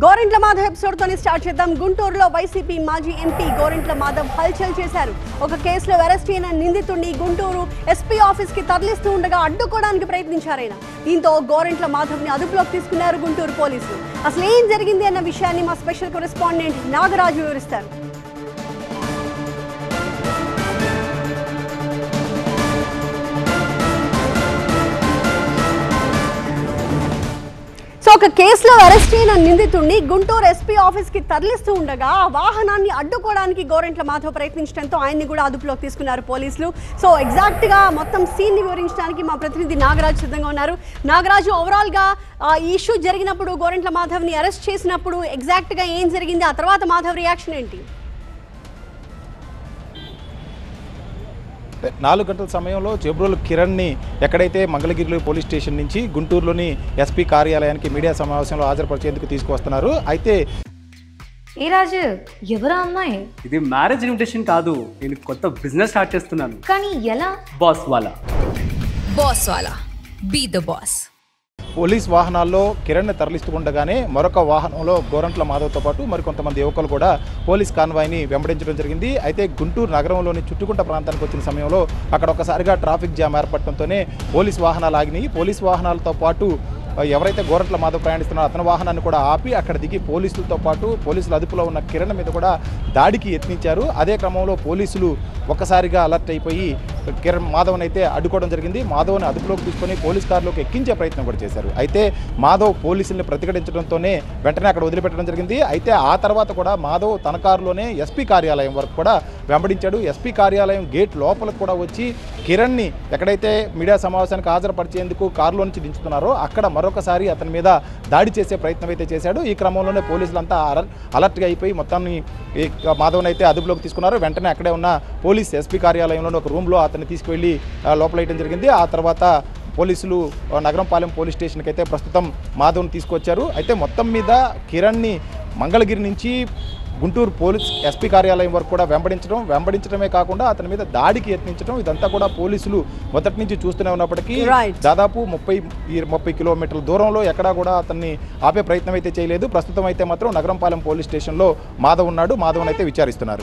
Gorantla Madhav episode తోని start చేద్దాం. గుంటూరులో వైసీపీ మాజీ ఎంపీ గోరింట్ల మాధవ్ హల్చల్ చేశారు. ఒక కేసులో అరెస్ట్ అయిన నిందితుడిని గుంటూరు ఎస్పీ ఆఫీస్ కి తరలిస్తూ ఉండగా అడ్డుకోవడానికి ప్రయత్నించారాయన. దీంతో గోరింట్ల మాధవ్ ని అదుపులోకి తీసుకున్నారు గుంటూరు పోలీసులు. అసలు ఏం జరిగింది అన్న విషయాన్ని మా స్పెషల్ కరెస్పాండెంట్ నాగరాజు వివరిస్తారు. ఒక కేసులో అరెస్ట్ అయిన నిందితుడిని గుంటూరు ఎస్పీ ఆఫీస్ కి తరలిస్తూ ఉండగా ఆ వాహనాన్ని అడ్డుకోవడానికి గోరింట్ల మాధవ్ ప్రయత్నించడంతో ఆయన్ని కూడా అదుపులోకి తీసుకున్నారు పోలీసులు. సో ఎగ్జాక్ట్ గా మొత్తం సీన్ ని వివరించడానికి మా ప్రతినిధి నాగరాజు సిద్ధంగా ఉన్నారు. నాగరాజు, ఓవరాల్ గా ఈ ఇష్యూ జరిగినప్పుడు గోరింట్ల మాధవ్ ని అరెస్ట్ చేసినప్పుడు ఎగ్జాక్ట్ గా ఏం జరిగింది, ఆ తర్వాత మాధవ్ రియాక్షన్ ఏంటి? 4 గంటల సమయంలో చేబ్రోలు కిరణ్ని ఎక్కడైతే మంగళగిరిలో పోలీస్ స్టేషన్ నుంచి గుంటూరులోని ఎస్పీ కార్యాలయానికి మీడియా సమావేశంలో హాజరుపరిచేందుకు తీసుకువస్తున్నారు. అయితే ఏ రాజు, ఎవరా అమ్మాయి? ఇది మ్యారేజ్ ఇన్విటేషన్ కాదు, నేను కొత్త బిజినెస్ స్టార్ట్ చేస్తున్నాను. కానీ ఎలా? బాస్ వాలా బీ ద బాస్. పోలీస్ వాహనాల్లో కిరణ్ని తరలిస్తూ ఉండగానే మరొక వాహనంలో గోరంట్ల మాధవ్తో పాటు మరికొంతమంది యువకులు కూడా పోలీస్ కాన్వాయ్ని వెంబడించడం జరిగింది. అయితే గుంటూరు నగరంలోని చుట్టుకుంట ప్రాంతానికి వచ్చిన సమయంలో అక్కడ ఒకసారిగా ట్రాఫిక్ జామ్ ఏర్పడటంతోనే పోలీస్ వాహనాలు ఆగినాయి. పోలీస్ వాహనాలతో పాటు ఎవరైతే గోరంట్ల మాధవ్ ప్రయాణిస్తున్నారో అతని వాహనాన్ని కూడా ఆపి అక్కడ దిగి పోలీసులతో పాటు పోలీసుల అదుపులో ఉన్న కిరణ్ మీద కూడా దాడికి యత్నించారు. అదే క్రమంలో పోలీసులు ఒక్కసారిగా అలర్ట్ అయిపోయి కిరణ్ మాధవ్ని అయితే అడ్డుకోవడం జరిగింది. మాధవ్ని అదుపులోకి తీసుకొని పోలీస్ కారులోకి ఎక్కించే ప్రయత్నం కూడా చేశారు. అయితే మాధవ్ పోలీసుల్ని ప్రతిఘటించడంతోనే వెంటనే అక్కడ వదిలిపెట్టడం జరిగింది. అయితే ఆ తర్వాత కూడా మాధవ్ తన కారులోనే ఎస్పీ కార్యాలయం వరకు కూడా వెంబడించాడు. ఎస్పీ కార్యాలయం గేట్ లోపలికి కూడా వచ్చి కిరణ్ని ఎక్కడైతే మీడియా సమావేశానికి హాజరుపరిచేందుకు కారులో నుంచి దించుతున్నారో అక్కడ మరొకసారి అతని మీద దాడి చేసే ప్రయత్నం అయితే చేశాడు. ఈ క్రమంలోనే పోలీసులంతా అలర్ట్గా అయిపోయి మొత్తాన్ని మాధవ్ని అయితే అదుపులోకి తీసుకున్నారు. వెంటనే అక్కడే ఉన్న పోలీస్ ఎస్పీ కార్యాలయంలోని ఒక రూమ్లో అతన్ని తీసుకువెళ్ళి లోపలేయడం జరిగింది. ఆ తర్వాత పోలీసులు నగరంపాలెం పోలీస్ స్టేషన్కి అయితే ప్రస్తుతం మాధవ్ని తీసుకొచ్చారు. అయితే మొత్తం మీద కిరణ్ని మంగళగిరి నుంచి గుంటూరు పోలీస్ ఎస్పీ కార్యాలయం వరకు కూడా వెంబడించడమే కాకుండా అతని మీద దాడికి యత్నించడం, ఇదంతా కూడా పోలీసులు మొదటి నుంచి చూస్తూనే ఉన్నప్పటికీ దాదాపు 30 కిలోమీటర్ల దూరంలో ఎక్కడా కూడా అతన్ని ఆపే ప్రయత్నం అయితే చేయలేదు. ప్రస్తుతం అయితే మాత్రం నగరంపాలెం పోలీస్ స్టేషన్లో మాధవ్ ఉన్నాడు. మాధవ్ని అయితే విచారిస్తున్నారు.